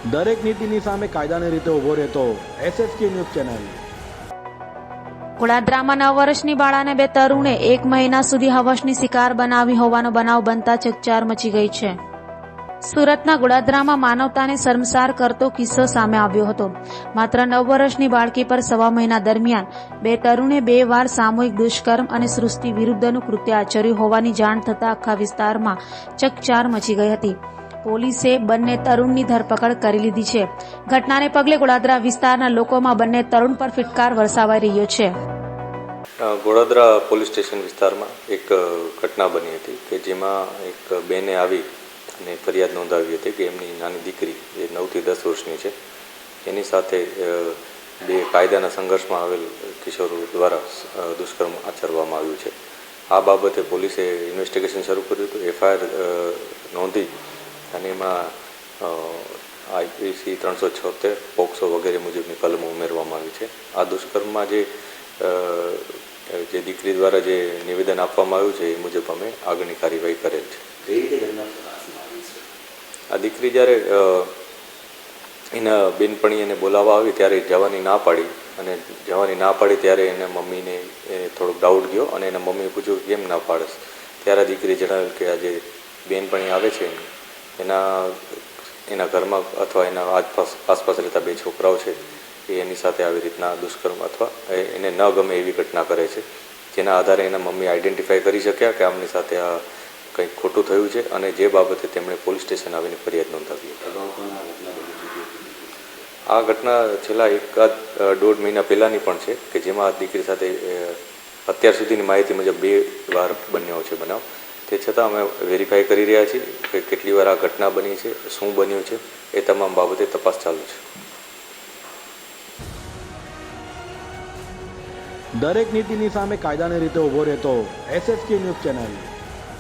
દરેક નીતિની સામે કાયદાની રીતે ઊભો રહેતો SSK ન્યૂઝ ચેનલ। ગોળાદરામાં 9 વર્ષની બાળાને 2 તરુણે 1 મહિના સુધી હવસની શિકાર બનાવી હોવાનો બનાવ બનતા ચકચાર મચી ગઈ છે। સુરતના ગોળાદરામાં માનવતાને શર્મસાર કરતો કિસ્સો સામે આવ્યો હતો। માત્ર 9 વર્ષની બાળકી પર 1.5 મહિના દરમિયાન 2 તરુણે 2 વાર સામૂહિક દુષ્કર્મ અને સૃષ્ટિ વિરુદ્ધનું કૃત્ય આચર્યું હોવાની જાણ થતાં આખા વિસ્તારમાં ચકચાર મચી ગઈ હતી। પોલીસે બંને તરુણની ધરપકડ કરી લીધી છે। ઘટનાને પગલે ગોળાદરા વિસ્તારના લોકોમાં બંને તરુણ પર ફિટકાર વરસાવાઈ રહ્યો છે। ગોળાદરા પોલીસ સ્ટેશન વિસ્તારમાં એક ઘટના બની હતી કે જેમાં એક બેને આવી અને ફરિયાદ નોંધાવી હતી કે એમની નાની દીકરી જે 9 થી 10 વર્ષની છે એની સાથે 2 કાયદાના સંઘર્ષમાં આવેલ કિશોરો દ્વારા દુષ્કર્મ આચરવામાં આવ્યું છે। આ બાબતે પોલીસે ઇન્વેસ્ટિગેશન શરૂ કર્યું હતું। FIR નોંધી અને એમાં IPC 376 પોક્સો વગેરે મુજબની કલમો ઉમેરવામાં આવી છે। આ દુષ્કર્મમાં જે દીકરી દ્વારા જે નિવેદન આપવામાં આવ્યું છે એ મુજબ અમે આગળની કાર્યવાહી કરેલ છે। આ દીકરી જ્યારે એના બેનપણી એને બોલાવવા આવી ત્યારે જવાની ના પાડી અને જવાની ના પાડી ત્યારે એના મમ્મીને થોડોક ડાઉટ ગયો અને એના મમ્મીએ પૂછ્યું કે કેમ ના પાડસ, ત્યારે દીકરીએ જણાવ્યું કે આ જે બેનપણી આવે છે એના ઘરમાં અથવા એના આસપાસ રહેતા 2 છોકરાઓ છે એ એની સાથે આવી રીતના દુષ્કર્મ અથવા એને ન ગમે એવી ઘટના કરે છે, જેના આધારે એના મમ્મી આઈડેન્ટિફાઈ કરી શક્યા કે આમની સાથે આ કંઈક ખોટું થયું છે અને જે બાબતે તેમણે પોલીસ સ્ટેશન આવીને ફરિયાદ નોંધાવી હતી। આ ઘટના છેલ્લા 1.5 મહિના પહેલાંની પણ છે કે જેમાં દીકરી સાથે અત્યાર સુધીની માહિતી મુજબ 2 વાર બન્યો છે બનાવ। તે છતાં અમે વેરીફાઈ કરી રહ્યા છીએ કે કેટલી વાર આ ઘટના બની છે, શું બન્યું છે, એ તમામ બાબતે તપાસ ચાલુ છે। દરેક નીતિની સામે કાયદાની રીતે ઊભો રહેતો SSK ન્યૂઝ ચેનલ।